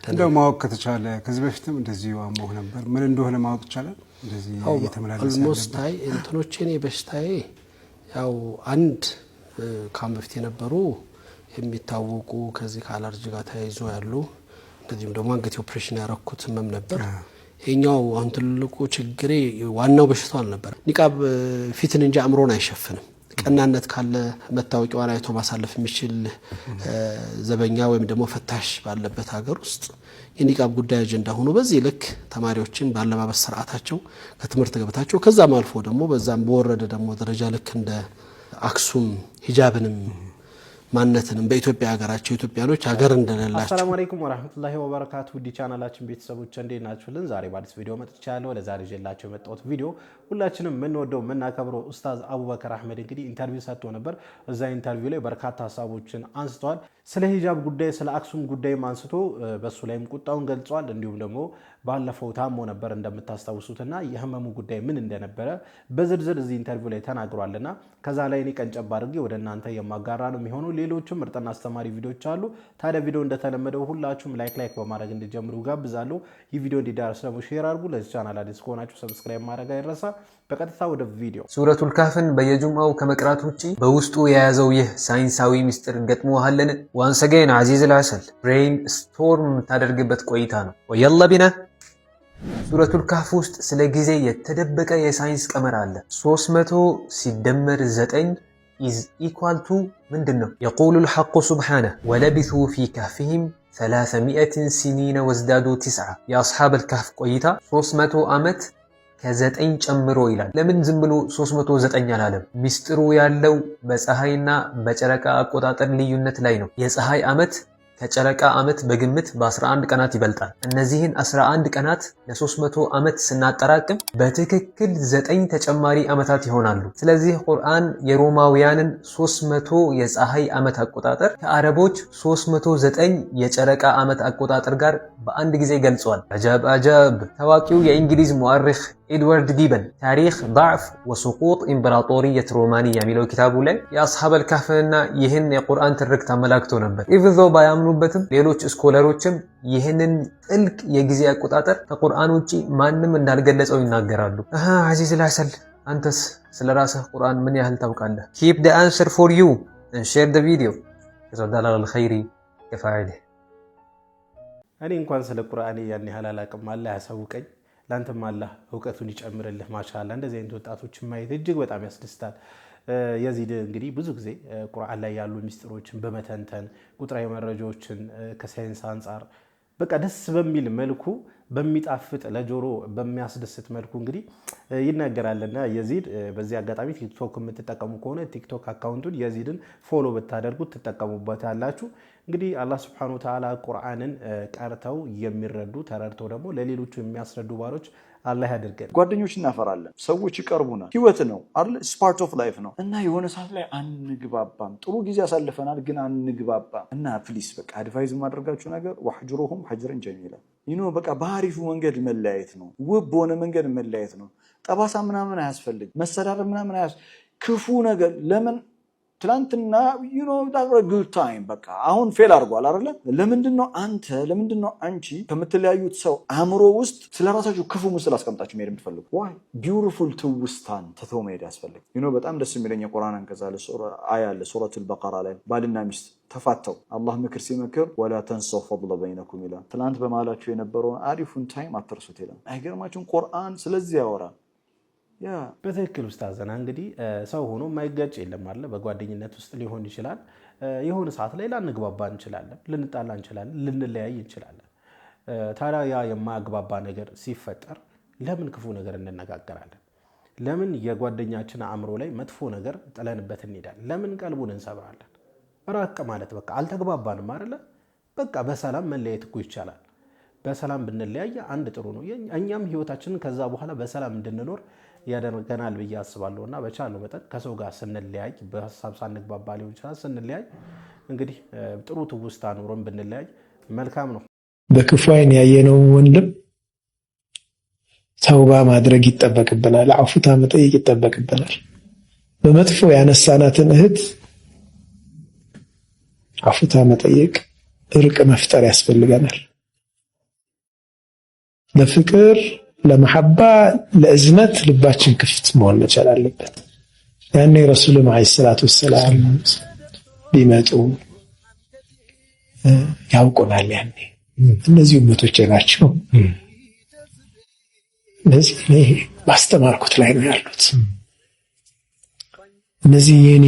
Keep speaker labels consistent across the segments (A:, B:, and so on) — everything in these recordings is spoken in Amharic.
A: እንደው ማወቅ ከተቻለ ከዚህ በፊትም እንደዚህ አሞህ ነበር ምን እንደሆነ ማወቅ ይቻላል እንደዚህ እየተመላለሰ
B: almost አይ እንትኖቼ በሽታዬ ያው አንድ ካምፍት የነበሩ የሚታወቁ ከዚህ ከአለርጂ ጋር ተያይዞ ያሉ እንደዚህም ደግሞ አንገት ኦፕሬሽን ያረኩት ህመም ነበር ይሄኛው አሁን ትልቁ ችግሬ ዋናው በሽታው አልነበር ኒቃብ ፊትን እንጂ አእምሮን አይሸፍንም ቀናነት ካለ መታወቂያው ላይ ማሳለፍ የሚችል ዘበኛ ወይም ደግሞ ፈታሽ ባለበት ሀገር ውስጥ የኒቃብ ጉዳይ አጀንዳ ሆኖ በዚህ ልክ ተማሪዎችን ባለባበስ ስርዓታቸው ከትምህርት ገበታቸው ከዛም አልፎ ደግሞ በዛም በወረደ ደግሞ ደረጃ ልክ እንደ አክሱም ሂጃብንም ማንነትንም በኢትዮጵያ ሀገራቸው ኢትዮጵያኖች ሀገር እንደሌላቸው
C: አሰላሙ አለይኩም ወራህመቱላሂ ወበረካቱ ዲ ቻናላችን ቤተሰቦች እንዴት ናችሁልን ዛሬ በአዲስ ቪዲዮ መጥቻለሁ ለዛሬ ጀላችሁ የመጣሁት ቪዲዮ ሁላችንም ምንወደው ምናከብረው ኡስታዝ አቡበከር አህመድ እንግዲህ ኢንተርቪው ሰጥቶ ነበር እዛ ኢንተርቪው ላይ በርካታ ሐሳቦችን አንስተዋል ስለ ሂጃብ ጉዳይ ስለ አክሱም ጉዳይ አንስቶ በሱ ላይም ቁጣውን ገልጿል እንዲሁም ደግሞ ባለፈው ታሞ ነበር እንደምታስታውሱትና የህመሙ ጉዳይ ምን እንደነበረ በዝርዝር እዚህ ኢንተርቪው ላይ ተናግሯልና ከዛ ላይ እኔ ቀንጨብ አድርጌ ወደ እናንተ የማጋራ ነው የሚሆነው ሌሎችም ምርጥና አስተማሪ ቪዲዮዎች አሉ ታዲያ ቪዲዮ እንደተለመደው ሁላችሁም ላይክ በማድረግ እንድጀምሩ ጋብዛለሁ ይህ ቪዲዮ እንዲዳረስ ደግሞ ሼር አድርጉ ለዚህ ቻናል አዲስ ከሆናችሁ ሰብስክራይብ ማድረግ አይረሳ በቀጥታ ወደ ቪዲዮ
D: ሱረቱል ካፍን በየጁምዓው ከመቅራት ውጪ በውስጡ የያዘው ይህ ሳይንሳዊ ምስጢር ገጥሞሃለን ዋንስ አገን አዚዝ አልዓሰል ብሬን ስቶርም ታደርግበት ቆይታ ነው ወየላ ቢና ሱረቱል ካፍ ውስጥ ስለ ጊዜ የተደበቀ የሳይንስ ቀመር አለ 300 ሲደመር 9 is equal to ምንድነው يقول الحق سبحانه ولبثوا في كهفهم 300 سنين وازدادوا 9 يا اصحاب الكهف ቆይታ 300 ዓመት ከ9 ጨምሮ ይላል ለምን ዝም ብሎ 309 አላለም ሚስጥሩ ያለው በፀሐይና በጨረቃ አቆጣጠር ልዩነት ላይ ነው የፀሐይ ዓመት ከጨረቃ ዓመት በግምት በ11 ቀናት ይበልጣል እነዚህን 11 ቀናት ለ300 ዓመት ስናጠራቅም በትክክል 9 ተጨማሪ ዓመታት ይሆናሉ ስለዚህ ቁርአን የሮማውያንን 300 የፀሐይ ዓመት አቆጣጠር ከአረቦች 309 የጨረቃ ዓመት አቆጣጠር ጋር በአንድ ጊዜ ገልጿል አጃብ ታዋቂው የእንግሊዝ ሙአሪኽ ኤድዋርድ ጊበን ታሪክ ضعف وسقوط ኢምፕራጦሪየት ሮማኒያ የሚለው ኪታቡ ላይ የአስሐብ አልካፍና ይህን የቁርአን ትርክት አመላክቶ ነበር ኢቭን ዞ ባያምኑበትም ሌሎች ስኮለሮችም ይህንን ጥልቅ የጊዜ አቆጣጠር ከቁርአን ውጪ ማንም እንዳልገለጸው ይናገራሉ አዚዝ አልዓሰል አንተስ ስለራስህ ቁርአን ምን ያህል ታውቃለህ keep the answer for you and share the video ተዘዳላ ለልኸይሪ ከፋዒሊህ
C: እኔ እንኳን ስለ ቁርአን ያን ያህል አላቅም አላህ ያሳውቀኝ ላንተም አላህ ዕውቀቱን ይጨምርልህ ማሻአላ እንደዚህ አይነት ወጣቶችን ማየት እጅግ በጣም ያስደስታል የዚድ እንግዲህ ብዙ ጊዜ ቁርአን ላይ ያሉ ሚስጥሮችን በመተንተን ቁጥራዊ መረጃዎችን ከሳይንስ አንፃር በቃ ደስ በሚል መልኩ በሚጣፍጥ ለጆሮ በሚያስደስት መልኩ እንግዲህ ይናገራልና የዚድ በዚህ አጋጣሚ ቲክቶክ የምትጠቀሙ ከሆነ ቲክቶክ አካውንቱን የዚድን ፎሎ ብታደርጉት ትጠቀሙበታላችሁ እንግዲህ አላህ Subhanahu Wa Ta'ala ቁርአንን ቀርተው የሚረዱ ተረድተው ደግሞ ለሌሎች የሚያስረዱ ባሮች አላህ ያድርገን
E: ጓደኞች እናፈራለን ሰዎች ይቀርቡናል ህይወት ነው አይደል ስፓርት ኦፍ ላይፍ ነው እና የሆነ ሰዓት ላይ አንግባባም ጥሩ ጊዜ አሳልፈናል ግን አንግባባም እና ፕሊስ በቃ አድቫይዝ ማድረጋችሁ ነገር ወህጅሩሁም ሐጅረን ጀሚላ በቃ ባሪፉ መንገድ መለያየት ነው ውብ በሆነ መንገድ መለያየት ነው ጠባሳ ምናምን አያስፈልግ መሰዳደብ ምናምን ክፉ ነገር ለምን ትላንትና that was a good time በቃ አሁን ፌል አድርጓል አይደል ለምንድነው አንቺ ከምትለያዩት ሰው አእምሮ ውስጥ ስለራሳችሁ ክፉ ምስል አስቀምጣችሁ መሄድ የምትፈልጉ why beautiful ትውስታን ተተው መሄድ ያስፈልግ በጣም ደስ የሚለኝ የቁርአን አንቀጽ አለ አያ አለ ሱረቱል በቀራ ላይ ባልና ሚስት ተፋተው አላህ ምክር ሲመክር ወላ ተንሰው ፈضل بينكم ይላል ትላንት በማላችሁ የነበረውን አሪፉን ታይም አትርሱት ይላል አይገርማችሁም ቁርአን ስለዚህ ያወራል
C: በትክክል ኡስታዝና እንግዲህ ሰው ሆኖ ማይጋጭ የለም አይደል በጓደኝነት ውስጥ ሊሆን ይችላል የሆነ ሰዓት ላይ ላንግባባ እንችላለን ልንጣላ እንችላለን ልንለያይ እንችላለን ታዲያ ያ የማግባባ ነገር ሲፈጠር ለምን ክፉ ነገር እንነጋገራለን ለምን የጓደኛችን አእምሮ ላይ መጥፎ ነገር ጥለንበት እንሄዳለን ለምን ቀልቡን እንሰብራለን ራቅ ማለት በቃ አልተግባባንም አይደል በቃ በሰላም መለያየት እኮ ይቻላል በሰላም ብንለያይ አንድ ጥሩ ነው እኛም ህይወታችንን ከዛ በኋላ በሰላም እንድንኖር ያደርገናል ብዬ አስባለሁና በቻለው መጠን ከሰው ጋር ስንለያይ በሐሳብ ሳንግባባ ሊሆን ይችላል ስንለያይ እንግዲህ ጥሩ ትውስታ ኖሮን ብንለያይ መልካም ነው
F: በክፉ አይን ያየነው ወንድም ተውባ ማድረግ ይጠበቅብናል አፉታ መጠየቅ ይጠበቅብናል በመጥፎ ያነሳናትን እህት አፉታ መጠየቅ እርቅ መፍጠር ያስፈልገናል ለፍቅር ለመሐባ ለእዝነት ልባችን ክፍት መሆን መቻል አለበት። ያኔ ረሱሉም አለይሂ ሰላቱ ወሰላም ቢመጡ ያውቁናል። ያኔ እነዚህ ኡመቶቼ ናቸው፣ እነዚህ እኔ ባስተማርኩት ላይ ነው ያሉት፣ እነዚህ የኔ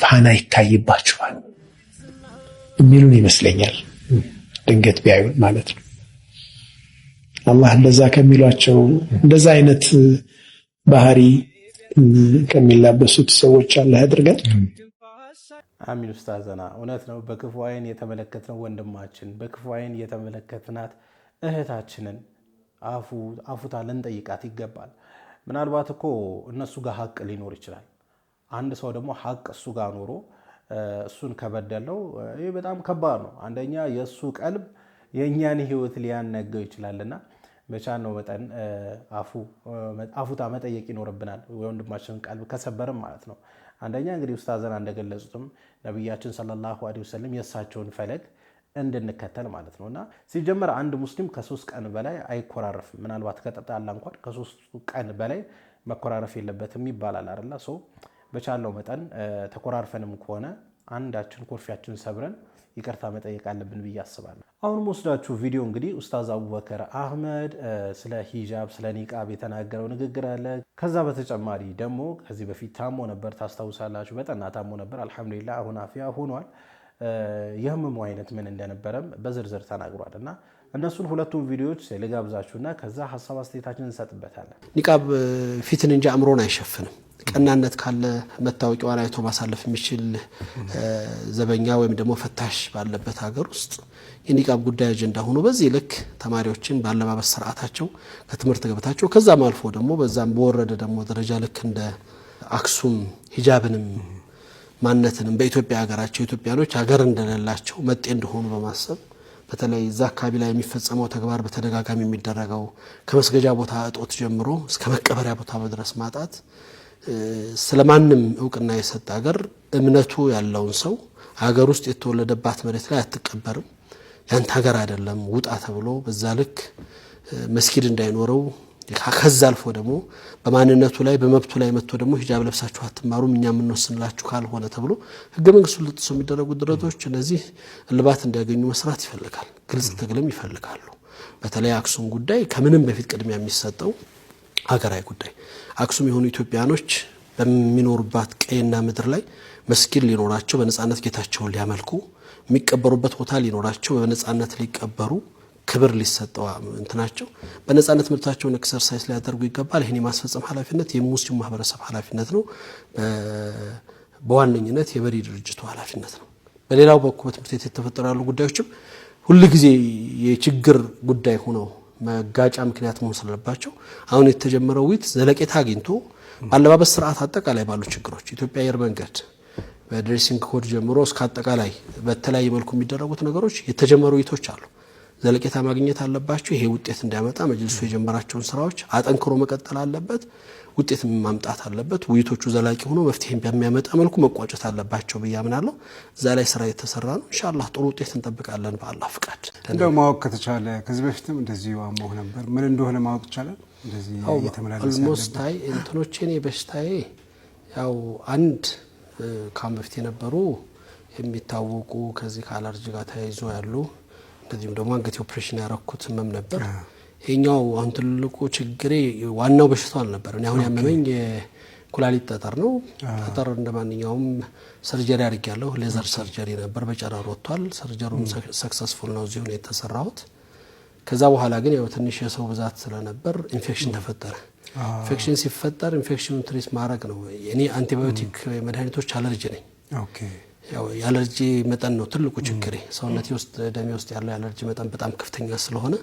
F: ፋና ይታይባቸዋል የሚሉን ይመስለኛል። ድንገት ቢያዩን ማለት ነው። አላህ እንደዛ ከሚሏቸው እንደዛ አይነት ባህሪ ከሚላበሱት ሰዎች አላህ ያድርገን።
C: አሚን ኡስታዘና፣ እውነት ነው። በክፉ አይን የተመለከትነው ወንድማችን፣ በክፉ አይን የተመለከትናት እህታችንን አፉታ ልንጠይቃት ይገባል። ምናልባት እኮ እነሱ ጋር ሀቅ ሊኖር ይችላል። አንድ ሰው ደግሞ ሀቅ እሱ ጋር ኖሮ እሱን ከበደለው ይህ በጣም ከባድ ነው። አንደኛ የእሱ ቀልብ የእኛን ህይወት ሊያነገው ይችላልና በቻልነው መጠን አፉታ መጠየቅ ይኖርብናል። የወንድማችንን ቀልብ ከሰበርም ማለት ነው። አንደኛ እንግዲህ ኡስታዘና እንደገለጹትም ነቢያችን ሰለላሁ ዐለይሂ ወሰለም የእሳቸውን ፈለግ እንድንከተል ማለት ነውና ሲጀመር አንድ ሙስሊም ከ3 ቀን በላይ አይኮራረፍም። ምናልባት ከተጣላ እንኳን ከ3 ቀን በላይ መኮራረፍ የለበትም ይባላል አይደል? በቻልነው መጠን ተኮራርፈንም ከሆነ አንዳችን ኮርፊያችን ሰብረን ይቅርታ መጠየቅ አለብን ብዬ አስባለሁ። አሁን ወስዳችሁ ቪዲዮ እንግዲህ ኡስታዝ አቡበከር አህመድ ስለ ሂጃብ ስለ ኒቃብ የተናገረው ንግግር አለ። ከዛ በተጨማሪ ደግሞ ከዚህ በፊት ታሞ ነበር፣ ታስታውሳላችሁ። በጠና ታሞ ነበር። አልሐምዱሊላህ አሁን አፊያ ሆኗል። የህመሙ አይነት ምን እንደነበረም በዝርዝር ተናግሯል እና እነሱን ሁለቱም ቪዲዮዎች ልጋብዛችሁና ከዛ ሀሳብ አስተያየታችንን እንሰጥበታለን።
B: ኒቃብ ፊትን እንጂ አእምሮን አይሸፍንም። ቀናነት ካለ መታወቂያውን አይቶ ማሳለፍ የሚችል ዘበኛ ወይም ደግሞ ፈታሽ ባለበት ሀገር ውስጥ የኒቃብ ጉዳይ አጀንዳ ሆኖ በዚህ ልክ ተማሪዎችን ባለባበስ ስርዓታቸው ከትምህርት ገበታቸው ከዛም አልፎ ደግሞ በዛም በወረደ ደግሞ ደረጃ ልክ እንደ አክሱም ሂጃብንም ማንነትንም በኢትዮጵያ ሀገራቸው ኢትዮጵያኖች ሀገር እንደሌላቸው መጤ እንደሆኑ በማሰብ በተለይ እዛ አካባቢ ላይ የሚፈጸመው ተግባር በተደጋጋሚ የሚደረገው ከመስገጃ ቦታ እጦት ጀምሮ እስከ መቀበሪያ ቦታ መድረስ ማጣት ስለማንም እውቅና የሰጠ ሀገር እምነቱ ያለውን ሰው ሀገር ውስጥ የተወለደባት መሬት ላይ አትቀበርም፣ ያንተ ሀገር አይደለም ውጣ ተብሎ በዛ ልክ መስጊድ እንዳይኖረው ከዛ አልፎ ደግሞ በማንነቱ ላይ በመብቱ ላይ መጥቶ ደግሞ ሂጃብ ለብሳችሁ አትማሩም እኛ የምንወስንላችሁ ካልሆነ ተብሎ ህገ መንግስቱን ልጥሶ የሚደረጉ ድረቶች እነዚህ እልባት እንዲያገኙ መስራት ይፈልጋል። ግልጽ ትግልም ይፈልጋሉ። በተለይ አክሱም ጉዳይ ከምንም በፊት ቅድሚያ የሚሰጠው ሀገራዊ ጉዳይ አክሱም የሆኑ ኢትዮጵያኖች በሚኖሩባት ቀይና ምድር ላይ መስጊድ ሊኖራቸው በነጻነት ጌታቸውን ሊያመልኩ የሚቀበሩበት ቦታ ሊኖራቸው በነጻነት ሊቀበሩ ክብር ሊሰጠው እንትናቸው በነጻነት ምርታቸውን ኤክሰርሳይዝ ሊያደርጉ ይገባል። ይሄን የማስፈጸም ኃላፊነት የሙስሊም ማህበረሰብ ኃላፊነት ነው። በዋነኝነት የበሪ ድርጅቱ ኃላፊነት ነው። በሌላው በኩል በትምህርት ቤት የተፈጠሩ ያሉ ጉዳዮችም ሁልጊዜ የችግር ጉዳይ ሆነው መጋጫ ምክንያት መሆን ስለባቸው አሁን የተጀመረው ውይይት ዘለቄታ አግኝቶ ባለባበስ ስርዓት አጠቃላይ ባሉ ችግሮች ኢትዮጵያ አየር መንገድ በድሬሲንግ ኮድ ጀምሮ እስከ አጠቃላይ በተለያየ መልኩ የሚደረጉት ነገሮች የተጀመሩ ውይይቶች አሉ። ዘለቄታ ማግኘት አለባቸው። ይሄ ውጤት እንዲያመጣ መጅልሱ የጀመራቸውን ስራዎች አጠንክሮ መቀጠል አለበት። ውጤት ማምጣት አለበት። ውይይቶቹ ዘላቂ ሆኖ መፍትሄን በሚያመጣ መልኩ መቋጨት አለባቸው ብዬ አምናለሁ። እዛ ላይ ስራ የተሰራ ነው። ኢንሻአላህ ጥሩ ውጤት እንጠብቃለን በአላህ ፍቃድ።
A: እንደው ማወቅ ከተቻለ ከዚህ በፊትም እንደዚህ አሞህ ነበር ምን እንደሆነ ማወቅ ይቻላል? እንደዚህ እየተመላለሰ
B: ኦልሞስት አይ እንትኖቼ እኔ በሽታዬ ያው አንድ ካም በፊት የነበሩ የሚታወቁ ከዚህ ከአለርጂ ጋር ተያይዞ ያሉ እንደዚህም ደግሞ አንገት ኦፕሬሽን ያረኩት ህመም ነበር። ይሄኛው አሁን ትልቁ ችግሬ ዋናው በሽታው አልነበር። እኔ አሁን ያመመኝ የኩላሊት ጠጠር ነው። ጠጠር እንደማንኛውም ሰርጀሪ አድርጌያለሁ። ሌዘር ሰርጀሪ ነበር፣ በጨረር ወጥቷል። ሰርጀሪውም ሰክሰስፉል ነው፣ እዚሁ ነው የተሰራሁት። ከዛ በኋላ ግን ያው ትንሽ የሰው ብዛት ስለነበር ኢንፌክሽን ተፈጠረ። ኢንፌክሽን ሲፈጠር ኢንፌክሽኑን ትሪት ማድረግ ነው። እኔ አንቲባዮቲክ መድኃኒቶች አለርጂ ነኝ። ኦኬ ያው የአለርጂ መጠን ነው ትልቁ ችግሬ። ሰውነቴ ውስጥ ደሜ ውስጥ ያለው የአለርጂ መጠን በጣም ከፍተኛ ስለሆነ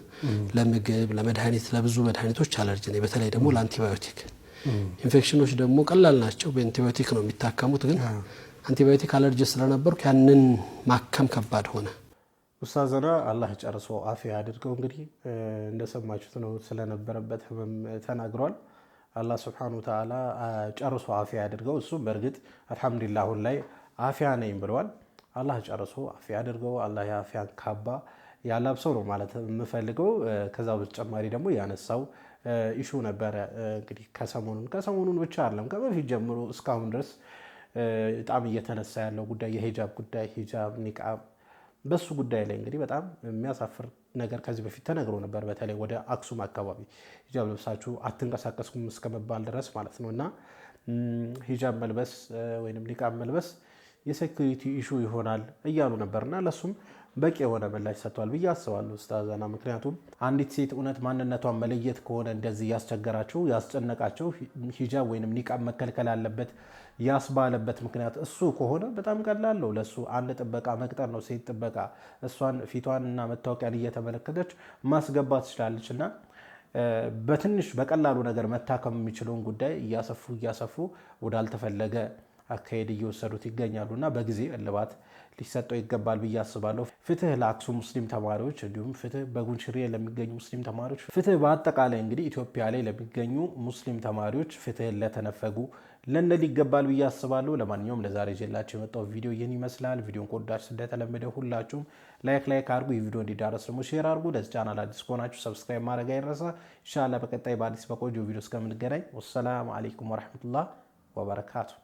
B: ለምግብ፣ ለመድኃኒት፣ ለብዙ መድኃኒቶች አለርጂ ነኝ። በተለይ ደግሞ ለአንቲባዮቲክ። ኢንፌክሽኖች ደግሞ ቀላል ናቸው፣ በአንቲባዮቲክ ነው የሚታከሙት። ግን አንቲባዮቲክ አለርጂ ስለነበርኩ ያንን ማከም ከባድ ሆነ።
C: ኡስታዘና አላህ ጨርሶ አፊያ አድርገው። እንግዲህ እንደሰማችሁት ነው ስለነበረበት ህመም ተናግሯል። አላህ ሱብሓነሁ ወተዓላ ጨርሶ አፊያ አድርገው። እሱም በእርግጥ አልሐምዱሊላህ አሁን ላይ አፊያ ነኝ ብለዋል። አላህ ጨርሶ አፊያ አድርገው። አላህ የአፊያን ካባ ያላብሰው ነው ማለት የምፈልገው። ከዛ በተጨማሪ ደግሞ ያነሳው ኢሹ ነበረ እንግዲህ ከሰሞኑን ብቻ አይደለም ከበፊት ጀምሮ እስካሁን ድረስ በጣም እየተነሳ ያለው ጉዳይ የሂጃብ ጉዳይ፣ ሂጃብ ኒቃብ፣ በሱ ጉዳይ ላይ እንግዲህ በጣም የሚያሳፍር ነገር ከዚህ በፊት ተነግሮ ነበር። በተለይ ወደ አክሱም አካባቢ ሂጃብ ለብሳችሁ አትንቀሳቀስኩም እስከመባል ድረስ ማለት ነው። እና ሂጃብ መልበስ ወይም ኒቃብ መልበስ የሴኩሪቲ ኢሹ ይሆናል እያሉ ነበርና ለሱም በቂ የሆነ ምላሽ ሰጥቷል ብዬ አስባለሁ ኡስታዛና። ምክንያቱም አንዲት ሴት እውነት ማንነቷን መለየት ከሆነ እንደዚህ ያስቸገራቸው ያስጨነቃቸው ሂጃብ ወይንም ኒቃብ መከልከል አለበት ያስባለበት ምክንያት እሱ ከሆነ በጣም ቀላል ነው። ለሱ አንድ ጥበቃ መቅጠር ነው፣ ሴት ጥበቃ። እሷን ፊቷንና መታወቂያን እየተመለከተች ማስገባት ትችላለች። እና በትንሽ በቀላሉ ነገር መታከም የሚችለውን ጉዳይ እያሰፉ ወዳልተፈለገ አካሄድ እየወሰዱት ይገኛሉና በጊዜ እልባት ሊሰጠው ይገባል ብዬ አስባለሁ። ፍትህ ለአክሱም ሙስሊም ተማሪዎች፣ እንዲሁም ፍትህ በጉንችሬ ለሚገኙ ሙስሊም ተማሪዎች፣ ፍትህ በአጠቃላይ እንግዲህ ኢትዮጵያ ላይ ለሚገኙ ሙስሊም ተማሪዎች ፍትህን ለተነፈጉ ለነል ይገባል ብዬ አስባለሁ። ለማንኛውም ለዛሬ ይዤላችሁ የመጣው ቪዲዮ ይህን ይመስላል። ቪዲዮን ከወዳችሁ እንደተለመደ ሁላችሁም ላይክ አድርጉ። ይህ ቪዲዮ እንዲዳረስ ደግሞ ሼር አድርጉ። ለዚህ ቻናል አዲስ ከሆናችሁ ሰብስክራይብ ማድረግ አይረሳ። ኢንሻአላህ በቀጣይ በአዲስ በቆንጆ ቪዲዮ እስከምንገናኝ ወሰላሙ አለይኩም ወራህመቱላህ ወበረካቱ።